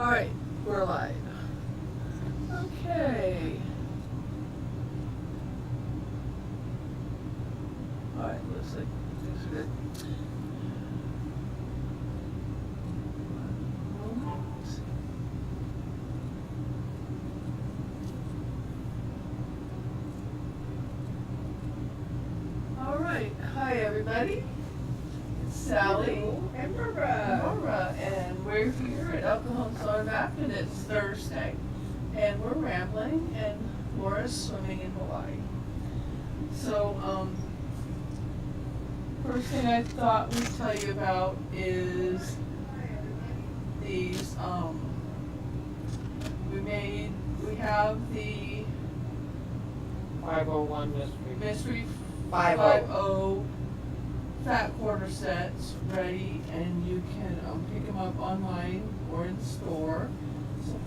Alright, we're live. Okay. Alright, looks like things are good. Alright, hi everybody. It's Sally and Barbara. And we're here at Alcohol Soda Bath, and it's Thursday. And we're rambling, and Laura's swimming in Hawaii. So, first thing I thought we'd tell you about is these, we have the 501 mystery 50. 50 fat quarter sets ready, and you can pick them up online or in store. So,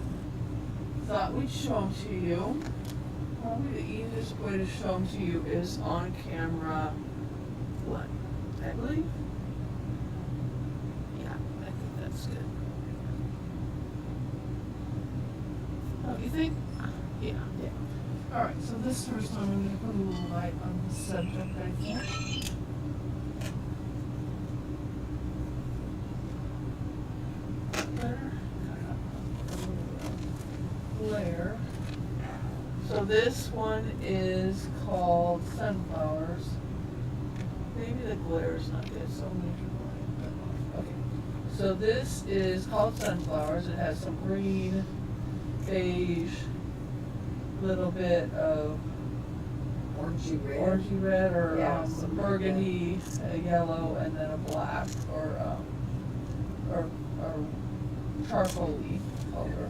thought we'd show them to you. Probably the easiest way to show them to you is on camera one, I believe. Yeah, I think that's good. Oh, you think? Yeah. Alright, so this first time I'm going to put a little light on the subject, I think. Glare. So this one is called Sunflowers. Maybe the glare is not good, so I'm going to turn it on. Okay. So this is called Sunflowers. It has some green, beige, little bit of orangey red, or some burgundy, a yellow, and then a black, or charcoal-y color.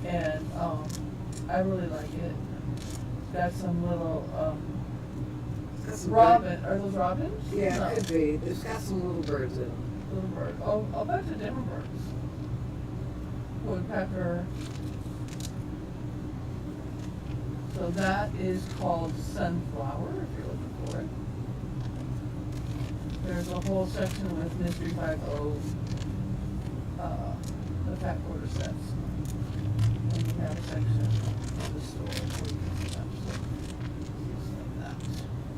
And I really like it. It's got some little robin. Are those robins? Yeah, No. it could be. It's got some little birds in it. Little bird. Oh, I'll bet the different birds. Woodpecker. So that is called Sunflower, if you're looking for it. There's a whole section with Mystery 50, the fat quarter sets. And we have a section of the store where you can see them. So, just like that.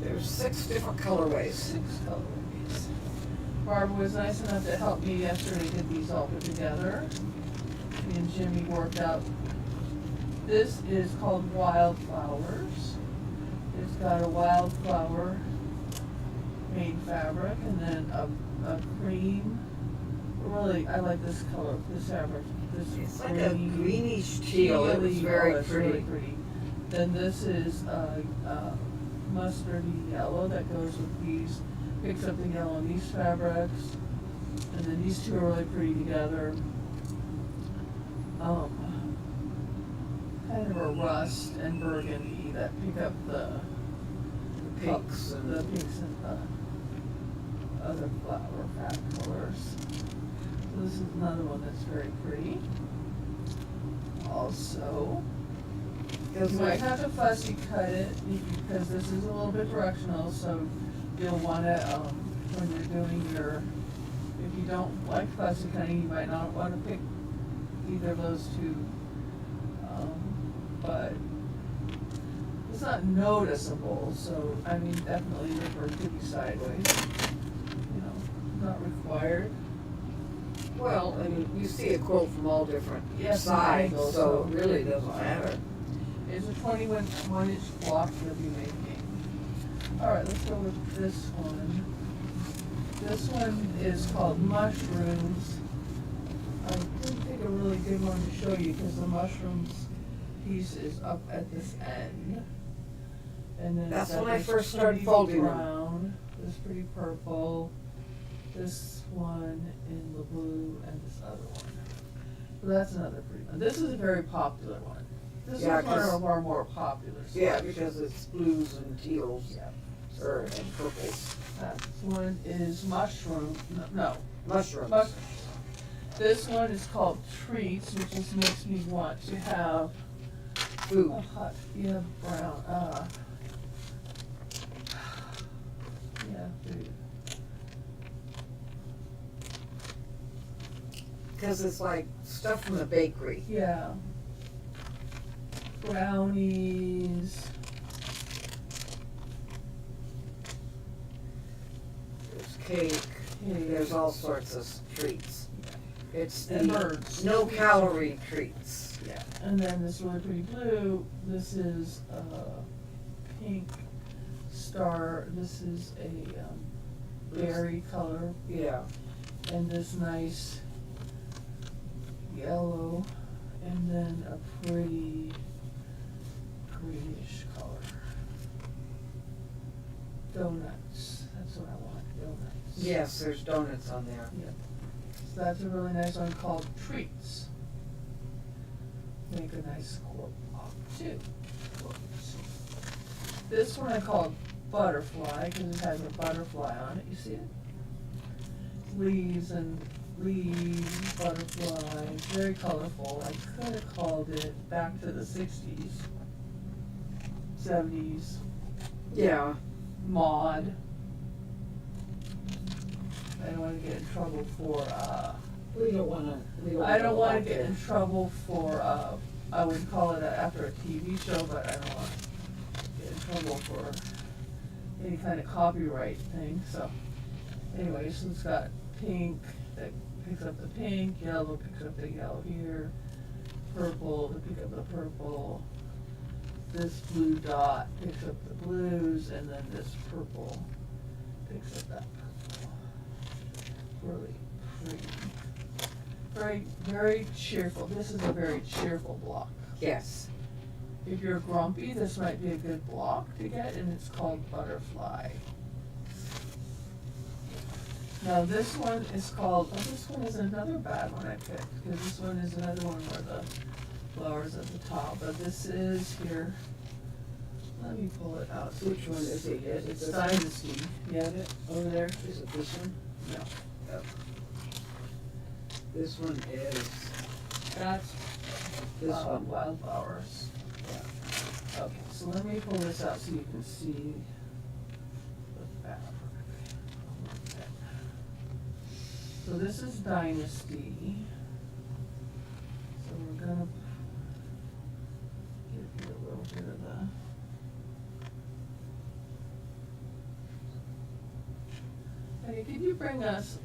There's 6 different colorways. 6 colorways. Barbara was nice enough to help me yesterday get these all put together. Me and Jimmy worked out. This is called Wildflowers. It's got a wildflower made fabric, and then a cream. Really, I like this color, this fabric. It's like a greenish teal. It was very pretty. Really pretty. Then this is mustardy yellow that goes with these, picks up the yellow in these fabrics. And then these two are really pretty together. Kind of a rust and burgundy that pick up the pinks and the other flower fat colors. So this is another one that's very pretty. Also, you might have to fussy cut it because this is a little bit directional, so you'll want to, when you're doing your, if you don't like fussy cutting, you might not want to pick either of those two. But it's not noticeable, so I mean, definitely the bird could be sideways. You know, not required. Well, I mean, you see a quilt from all different Yes, sides, angles, so it really it's doesn't fine. matter. It's a 21-inch block you'll be making. Alright, let's go with this one. This one is called Mushrooms. I didn't think a really good one to show you because the mushrooms piece is up at this end. And then That's it's got when I this first started pretty folding them. brown, this pretty purple, this one in the blue, and this other one. So that's another pretty one. This is a very popular one. This Yeah, is one of our more popular Yeah, selections. because it's blues and teals, Yeah. and purples. That one is mushroom, no, Mushrooms. mushrooms. This one is called Treats, which just makes me want to have Food. a hot, brown, food. Cause it's like stuff from the bakery. Yeah. Brownies. There's cake, there's all sorts of treats. It's And the birds. no calorie treats. Yeah. And then this really pretty blue. This is a pink star. This is a berry color. Yeah. And this nice yellow. And then a pretty greenish color. Donuts. That's what I want. Donuts. Yes, there's donuts on there. So that's a really nice one called Treats. Make a nice quote off too. Quotes. This one I called Butterfly because it has a butterfly on it. You see it? Leaves and leaves, butterflies, very colorful. I could have called it back to the 60s, 70s, Yeah. Maud. I don't want to get in trouble for, We don't wanna, I don't want to get in trouble for, I would call it after a TV show, but I don't want to get in trouble for any kind of copyright thing, so. Anyway, so it's got pink that picks up the pink, yellow picks up the yellow here, purple to pick up the purple. This blue dot picks up the blues, and then this purple picks up that purple. Really pretty. Very, very cheerful. This is a very cheerful block. Yes. If you're grumpy, this might be a good block to get, and it's called Butterfly. Now this one is called, oh, this one is another bad one I picked, because this one is another one where the flowers at the top, but this is here. Let me pull it out. So Which you one can is see it? it? Is It's it Dynasty. You have it over there? Is it this one? No. This one is, That's this one. Wildflowers. Yeah. Okay, so let me pull this out so you can see the fabric. So this is Dynasty. So we're gonna give you a little bit of the. Hey, could you bring us,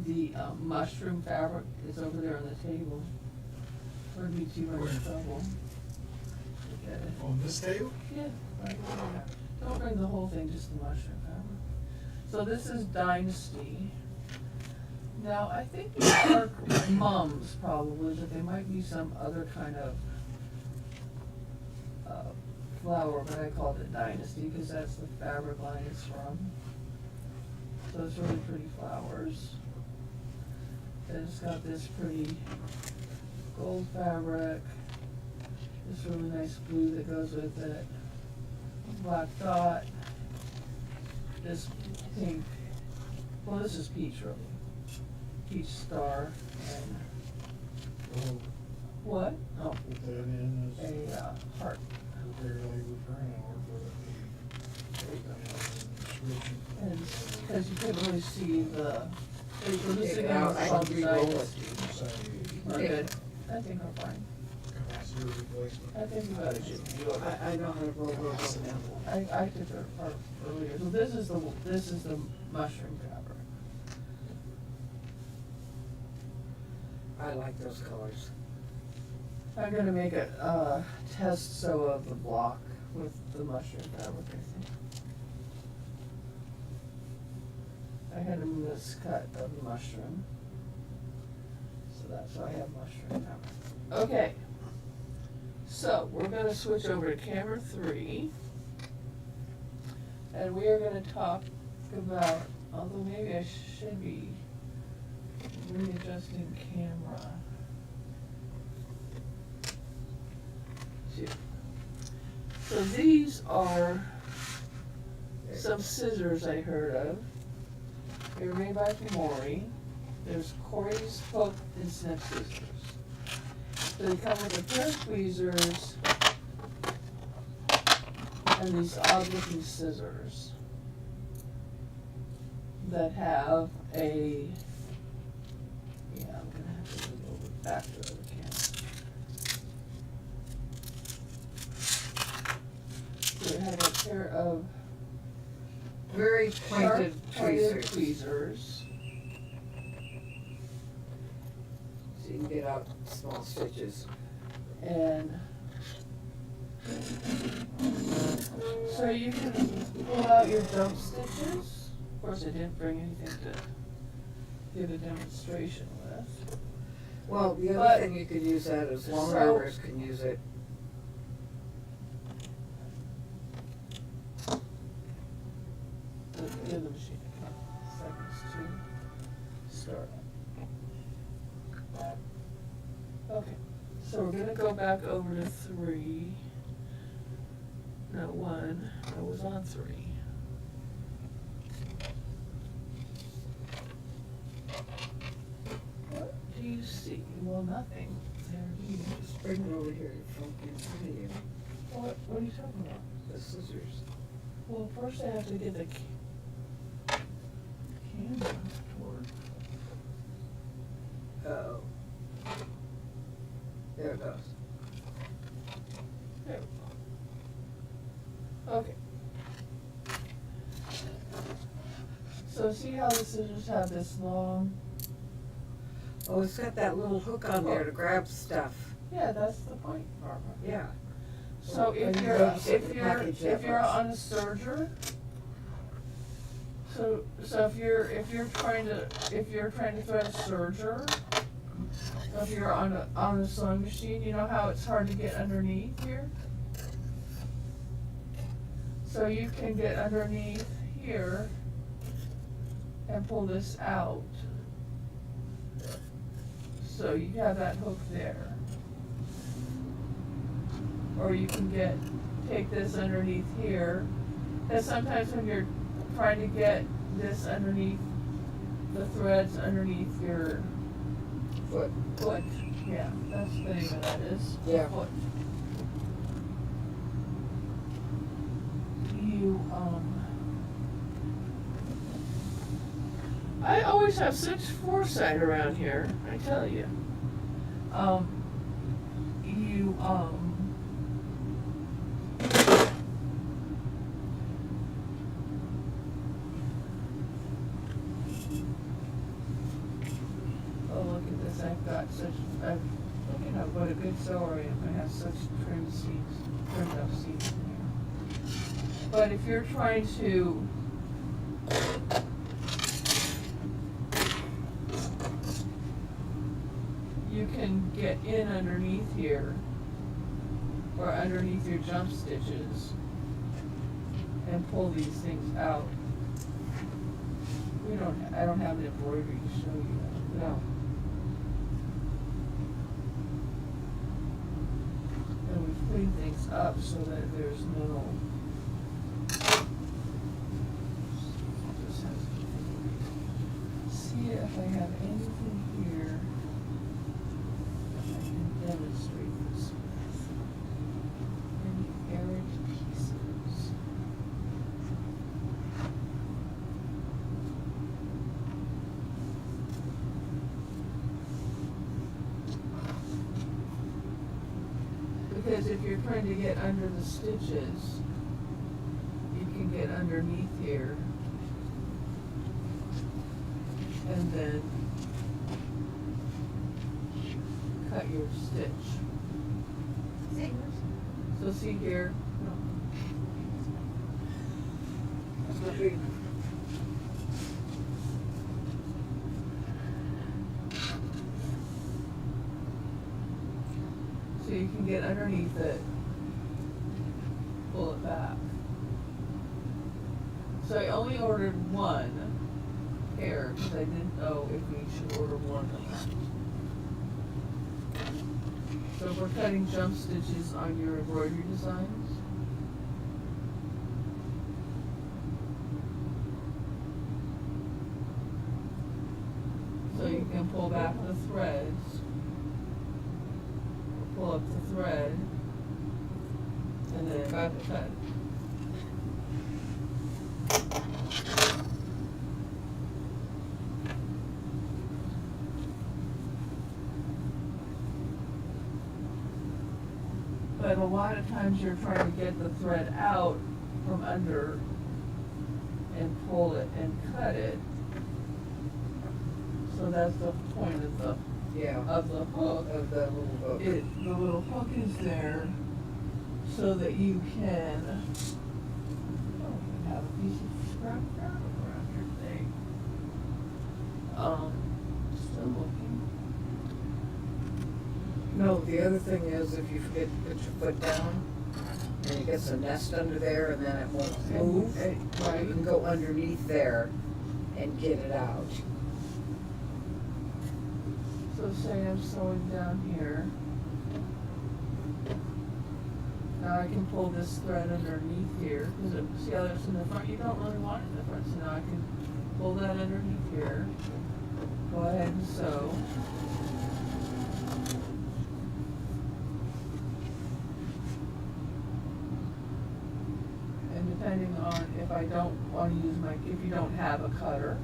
the, mushroom fabric? It's over there on the table. Or be too much trouble. to get it. On this table? Yeah, right there. Don't bring the whole thing, just the mushroom fabric. So this is Dynasty. Now, I think these are mums probably, but they might be some other kind of flower, but I called it Dynasty because that's the fabric line it's from. So it's really pretty flowers. And it's got this pretty gold fabric, this really nice blue that goes with it, black dot, this pink, well, this is peach really, peach star, and Oh, what? Oh, put that in as a heart. barely referring or for the description. And because you couldn't really see the, so this Take it again out, is I called can re-roll it. Dynasty. Say, We're good. I think we're fine. capacity replacement. I think we got it. I know how to roll those now. I took it apart earlier, so this is the mushroom fabric. I like those colors. I'm gonna make a, test sew of the block with the mushroom fabric, I think. I had a miscut of the mushroom. So that's why I have mushroom fabric. Okay. So, we're gonna switch over to camera 3. And we are gonna talk about, although maybe I should be readjusting camera 2. So these are some scissors I heard of. They were made by Maury. There's Corey's Hook-n-snip scissors. So they come with a pair of tweezers and these odd-looking scissors that have a, yeah, I'm gonna have to back to the other camera. So we have a pair of Very pointed pointed tweezers, tweezers. so you can get out small stitches. And so you can pull out your jump stitches. Of course, I didn't bring anything to give a demonstration with. Well, the But- other thing you could use that is long so- armors can use it. The other machine, seconds to start. Okay, so we're gonna go back over to 3. No, 1, I was on 3. What do you see? Well, nothing. There you go. Just bring it over here from in front of you, What are you talking about? the scissors. Well, first I have to get the camera to work. Oh. There it goes. There we go. Okay. So see how the scissors have this long? Oh, it's got that little hook on there to grab stuff. Yeah, that's the point, Barbara. Yeah. So And if you you're, don't sit if in the you're, package that if you're much. on a serger, so if you're trying to thread a serger, so if you're on a sewing machine, you know how it's hard to get underneath here? So you can get underneath here and pull this out. So you have that hook there. Or you can take this underneath here. And sometimes when you're trying to get this underneath, the threads underneath your Foot. foot, yeah, that's the name of that is, Yeah. foot. You, I always have such foresight around here, I tell you. You, oh, look at this, look at what a good sewer I am, I have such trimmed up seams in here. But if you're trying to you can get in underneath here, or underneath your jump stitches, and pull these things out. I don't have the embroidery to show you that. No. And we've cleaned things up so that there's no. See if I have anything here that I can demonstrate this with. Any errant pieces. Because if you're trying to get under the stitches, you can get underneath here. And then cut your stitch. So see here, That's not big. so you can get underneath it, pull it back. So I only ordered one pair because I didn't know if we should order more than that. So we're cutting jump stitches on your embroidery designs. So you can pull back the threads, pull up the thread, and then cut. but a lot of times you're trying to get the thread out from under and pull it and cut it. So that's the point of the Yeah, hook. of the little hook. The little hook is there so that you can, have a piece of scrap fabric around your thing. Still looking. No, the other thing is if you forget to put your foot down and it gets a nest under there and then it won't move, you Right. can go underneath there and get it out. So say I'm sewing down here. Now I can pull this thread underneath here, because see how it's in the front? You don't really want it in the front, so now I can pull that underneath here. Go ahead and sew. And depending on if I don't want to use if you don't have a cutter,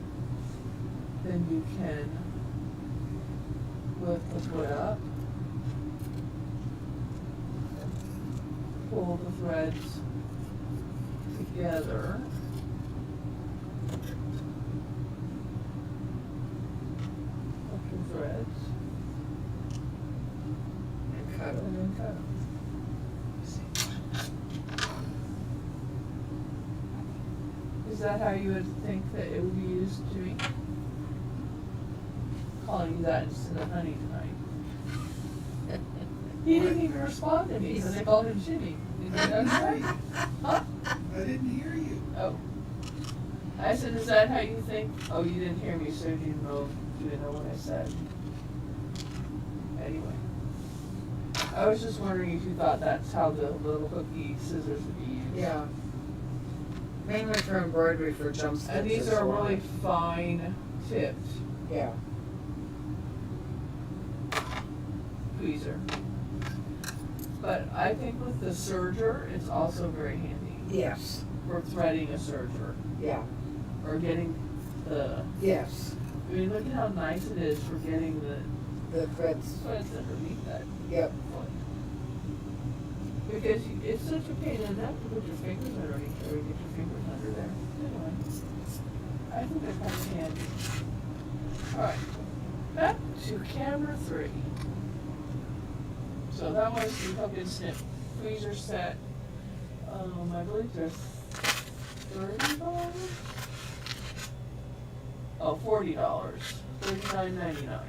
then you can lift the foot up, pull the threads together, hook the threads, And cut and it. then cut them. Is that how you would think that it would be used, Jimmy? Calling you that instead of honey tonight. He didn't even respond to me because I called him Jimmy. Did you notice that? Huh? I didn't hear you. Oh. I said, is that how you think? Oh, you didn't hear me, so you didn't know what I said. Anyway. I was just wondering if you thought that's how the little hooky scissors would be used. Yeah. Mainly for embroidery for jump stitches. And these are really fine tipped Yeah. tweezer. But I think with the serger, it's also very handy Yes. for threading a serger Yeah. or getting the, Yes. I mean, look at how nice it is for getting the The threads. threads underneath that Yep. foot. Because it's such a pain in the neck to put your fingers underneath there, or get your fingers under there. Anyway, I think they're kind of handy. Alright, back to camera 3. So that was the Hook-n-snip tweezer set. I believe they're $30? Oh, $40. $39.99.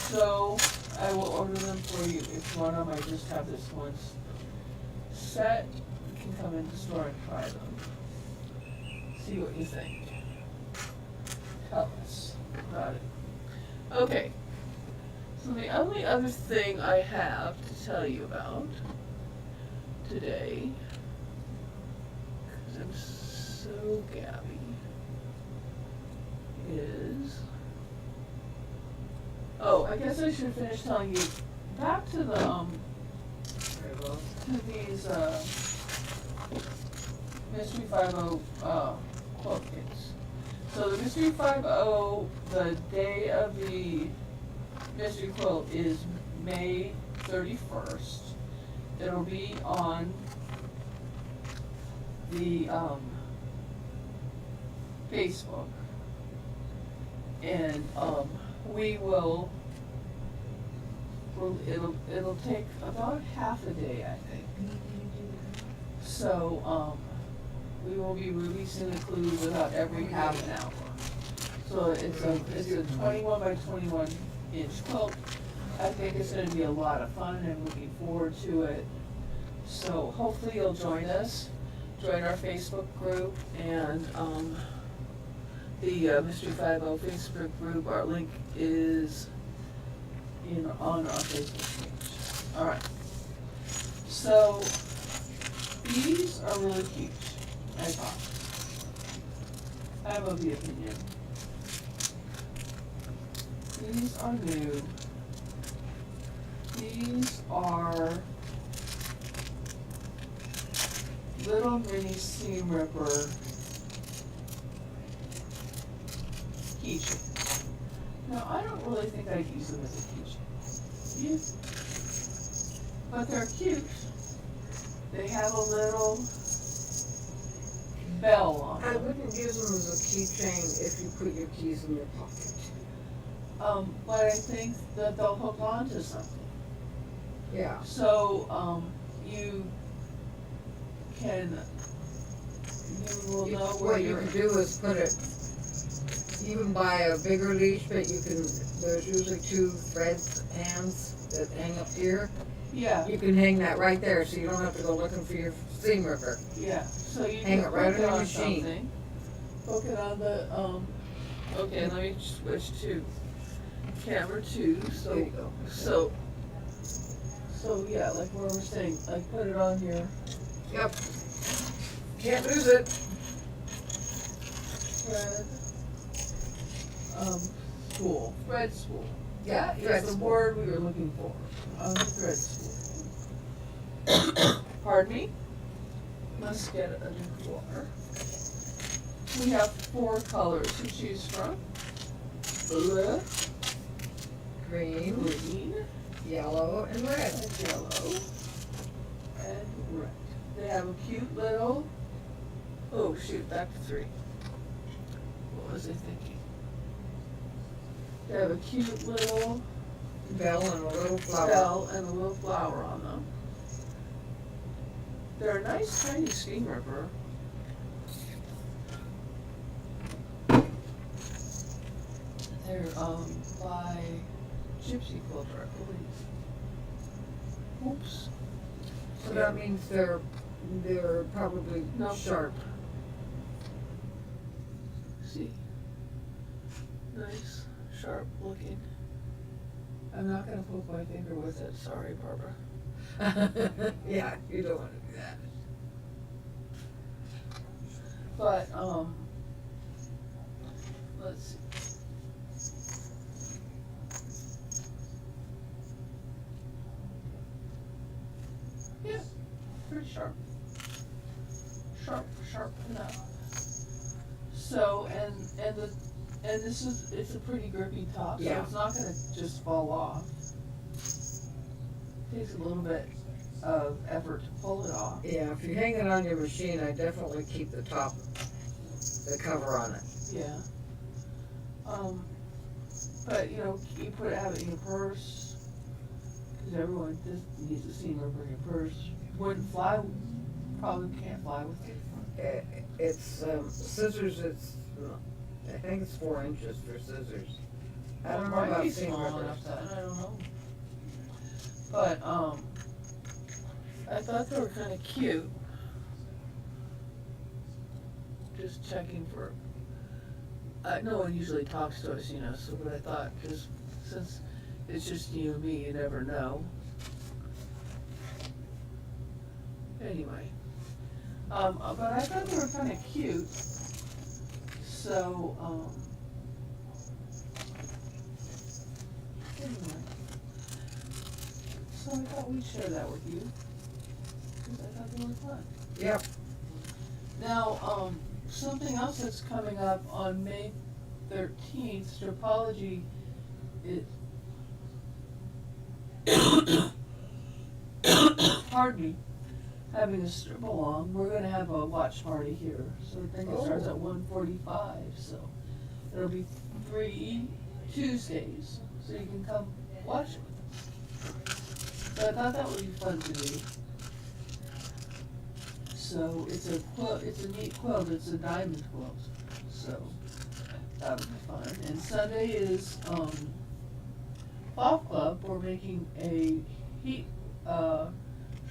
So I will order them for you. If you want them, I just have this one set. You can come into the store and try them. See what you think. Tell us about it. Okay. So the only other thing I have to tell you about today, because I'm so gabby, is, oh, I guess I should finish telling you, back to the, to these, Mystery 5-0, quilt kits. So the Mystery 5-0, the day of the Mystery Quilt is May 31st. It'll be on the, Facebook. And, it'll take about half a day, I think. So, we will be releasing the clues about every half an hour. So it's a 21 by 21 inch quilt. I think it's gonna be a lot of fun and I'm looking forward to it. So hopefully you'll join us, join our Facebook group and, the Mystery 5-0 Facebook group. Our link is on our Facebook page. Alright. So these are really cute, I thought. I have the opinion. These are new. These are little mini seam ripper keychains. Now, I don't really think I'd use them as a keychain. but they're cute. They have a little bell on I them. wouldn't use them as a keychain if you put your keys in your pocket. But I think that they'll hook on to something. Yeah. So, you will know where What you can do is put it, you can buy a bigger leash, but you can, there's usually 2 thread hands that hang up here. Yeah, You can hang that right there, so you don't have to go looking for your seam ripper. yeah, so you Hang can it right hook it on the on machine. something. Hook it on the, okay, let me switch to camera 2, There so, you go. so yeah, like where we're saying, like put it on your Yep. Can't lose it. thread, spool, thread spool. Yeah, That thread is the spool. word we were looking for, thread spool. Pardon me? Let's get a drink of water. We have 4 colors to choose from. Blue, Green, green, yellow, and red. and yellow, and red. They have a cute little, oh shoot, back to 3. What was I thinking? They have a cute little Bell and a little flower. bell and a little flower on them. They're a nice tiny steam ripper. They're by Gypsy Quilter, I believe. Oops. So that means they're probably No. sharp. See. Nice, sharp looking. I'm not gonna poke my finger with it, sorry Barbara. Yeah, you don't wanna do that. But, let's see. Yeah, pretty sharp. Sharp enough. So, and this is, it's a pretty grippy top, so Yeah. it's not gonna just fall off. Takes a little bit of effort to pull it off. Yeah, if you hang it on your machine, I definitely keep the top, the cover on it. Yeah. But you know, you have it in your purse, cause everyone just needs a seam ripper in your purse. Wouldn't fly, probably can't fly with it. It's, scissors, I think it's 4 inches for scissors. I don't know Might about be seam small rippers. enough then, I don't know. But, I thought they were kinda cute. Just checking for, no one usually talks to us, you know, so but I thought, cause since it's just you and me, you never know. Anyway, but I thought they were kinda cute, so, anyway. So I thought we'd share that with you, cause I thought they were fun. Yep, Now, something else that's coming up on May 13th, Stripology is, pardon me, having a strip along. We're gonna have a watch party here, so I think it starts Oh. at 1:45, so it'll be 3 Tuesdays, so you can come watch it with us. So I thought that would be fun to do. So it's a quilt, it's a neat quilt, it's a diamond quilt, so that would be fun. And Sunday is, Golf Club, we're making a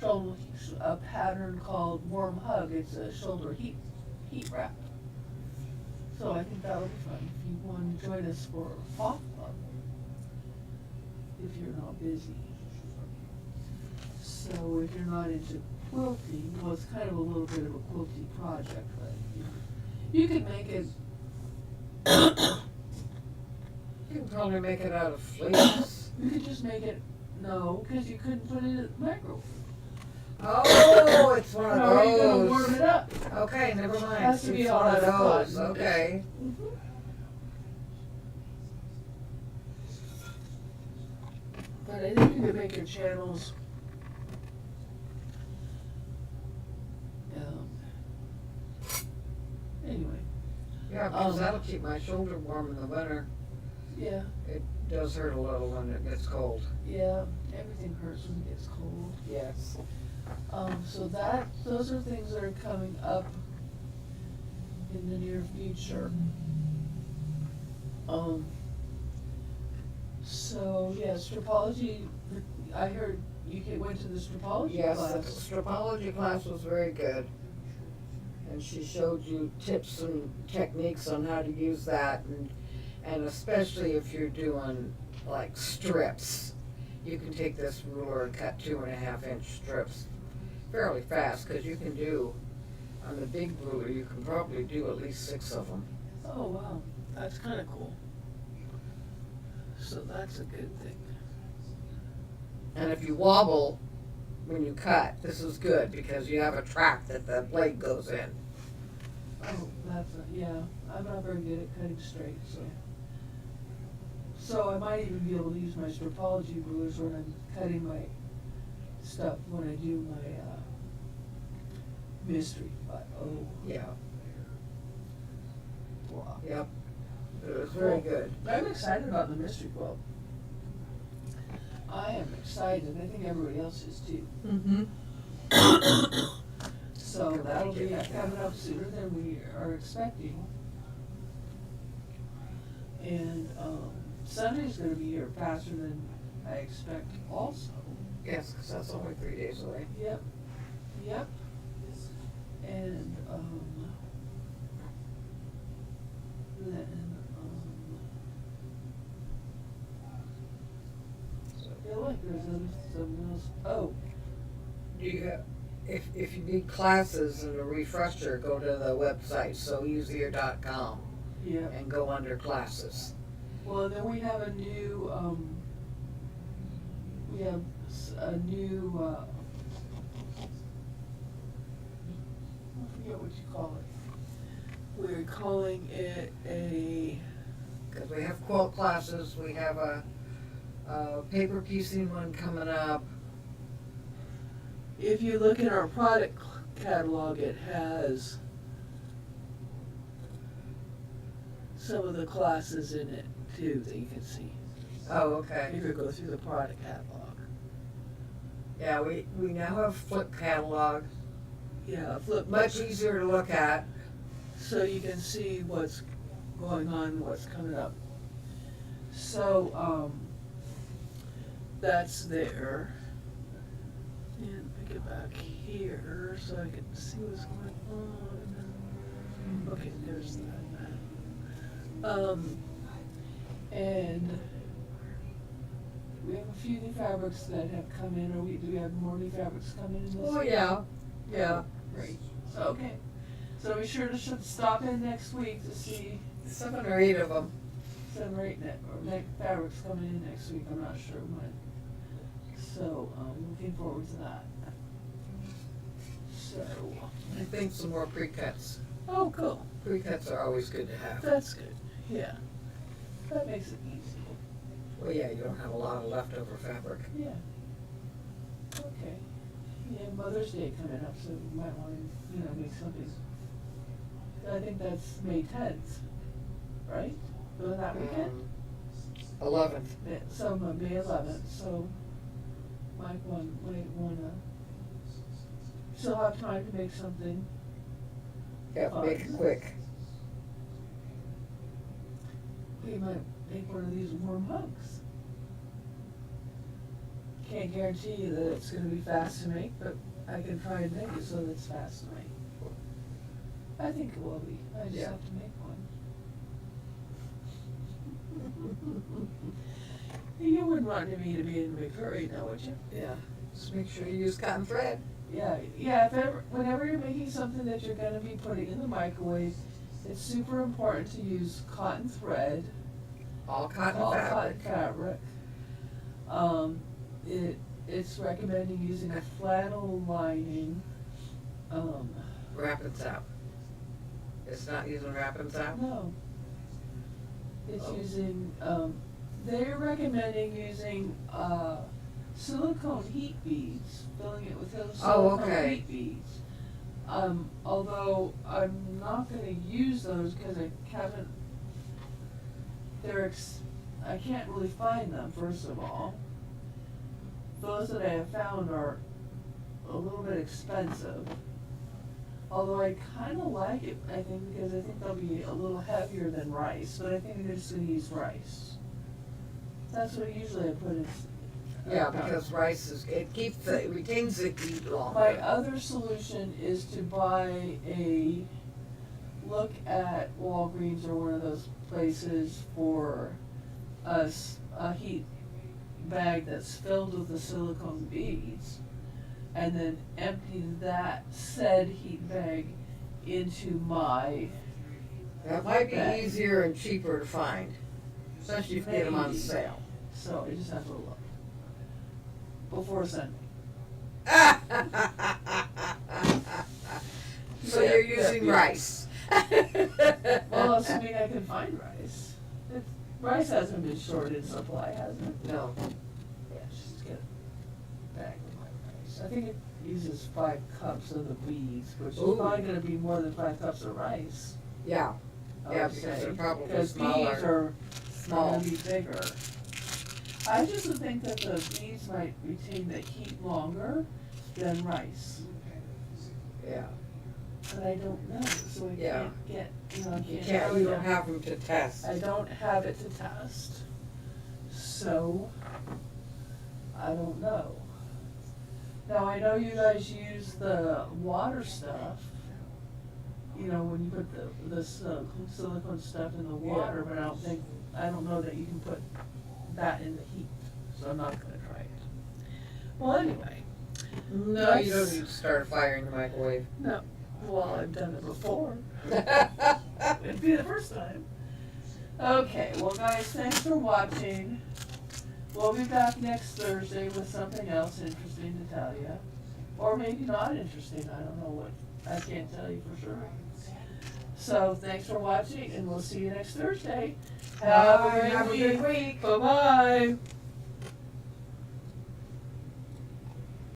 shoulder, a pattern called Warm Hug, it's a shoulder heat wrap. So I think that would be fun, if you want to join us for Golf Club, if you're not busy. So if you're not into quilting, well, it's kind of a little bit of a quilty project, but you can make it. you can probably make it out of fleece. You could just make it, no, because you couldn't put it in the microwave. Oh, it's one of How are you gonna those. warm it up? Okay, never mind. Has to be It's all one of out of those. cotton. Okay. But I think you could make your channels Yeah, because that'll keep my shoulder warm in the winter. Yeah, It does hurt a little when it gets cold. yeah, everything hurts when it gets cold. Yes. So those are things that are coming up in the near future. So, yeah, strapology, I heard you went to the strapology Yes, class. the strapology class was very good. And she showed you tips and techniques on how to use that, and especially if you're doing like strips, you can take this ruler and cut 2.5-inch strips fairly fast, because you can do, on the big ruler, you can probably do at least 6 of them. Oh, wow, that's kinda cool. So that's a good thing. And if you wobble when you cut, this is good, because you have a track that the blade goes in. Oh, yeah, I'm not very good at cutting straight, so. So I might even be able to use my strapology rulers when I'm cutting my stuff, when I do my, mystery, but, oh. Yeah. Wow. Yep. It was very Cool. good. I'm excited about the mystery quilt. I am excited, I think everybody else is too. Mm-hmm. So that'll be coming up sooner than we are expecting. And, Sunday's gonna be here faster than I expect also. Yes, because that's only 3 days away. Yep, yep. And, then, I feel like there's something else, oh, Do you have, if you need classes and a refresher, go to the website soeasier.com yeah. and go under classes. Well, then we have a new, I forget what you call it. We're calling it a, Because we have quilt classes, we have a paper piecing one coming up. if you look in our product catalog, it has some of the classes in it too that you can see. Oh, okay. If you go through the product catalog. Yeah, we now have flip catalog, Yeah, flip. much easier to look at. So you can see what's going on, what's coming up. So, that's there. And I get back here so I can see what's going on. Okay, there's that. And we have a few new fabrics that have come in, or do we have more new fabrics coming in this Oh, week? yeah. Great. So, okay. So be sure to stop in next week to see 7 or 8 of them. 7 or 8 fabrics coming in next week. I'm not sure when. So, looking forward to that. So, I think some more pre-cuts. oh, cool. Pre-cuts are always good to have. That's good. Yeah. That makes it easy. Well, yeah, you don't have a lot of leftover fabric. Yeah. Okay. Yeah, Mother's Day coming up, so we might want to, make something. I think that's May 10th, right? Was that weekend? 11th. So May 11th, so might wanna still have time to make something. Yeah, make it quick. We might make one of these warm hugs. Can't guarantee you that it's gonna be fast to make, but I can try and make it so that it's fast to make. I think it will be, I just Yeah. have to make one. You wouldn't want me to be in a big hurry now, would you? Yeah. Just make sure you use cotton thread. Yeah, whenever you're making something that you're gonna be putting in the microwave, it's super important to use cotton thread, All cotton all fabric. cotton fabric. It's recommending using a flannel lining, Wrap and zap. It's not using wrap and zap? no. It's Oh. using, they're recommending using, silicone heat beads, filling it with those Oh, silicone okay. heat beads. Although I'm not gonna use those because I haven't, I can't really find them, first of all. Those that I have found are a little bit expensive. Although I kinda like it, I think, because I think they'll be a little heavier than rice, but I think I'm just gonna use rice. That's what usually I put in. Yeah, because rice is, it retains the heat longer. My other solution is to buy look at Walgreens or one of those places for a heat bag that's filled with the silicone beads, and then empty that said heat bag into my That might be bag. easier and cheaper to find, especially if you get them on Maybe. sale. So I just have to look before sending. So you're using rice. Well, assuming I can find rice. Rice hasn't been short in supply, has it? No. Yeah, just get a bag of my rice. I think it uses 5 cups of the beads, which is Ooh. probably gonna be more than 5 cups of rice. Yeah, I yeah, would because say. they're probably Because smaller. beads are Small. gonna be bigger. I just would think that the beads might retain the heat longer than rice, Yeah. but I don't know, so I Yeah. can't get, I You can't can't, tell you you. don't have them to test. I don't have it to test, so I don't know. Now, I know you guys use the water stuff, when you put the silicone stuff in the water, but I don't know that you can put that in the heat, so I'm not gonna try it. Well, anyway, No, you don't need to start a fire in the microwave. no, well, I've done it before. It'd be the first time. Okay, well guys, thanks for watching. We'll be back next Thursday with something else interesting to tell you. Or maybe not interesting, I don't know what, I can't tell you for sure. So, thanks for watching, and we'll see you next Thursday. Have a Bye, great have a week. good week. Bye-bye.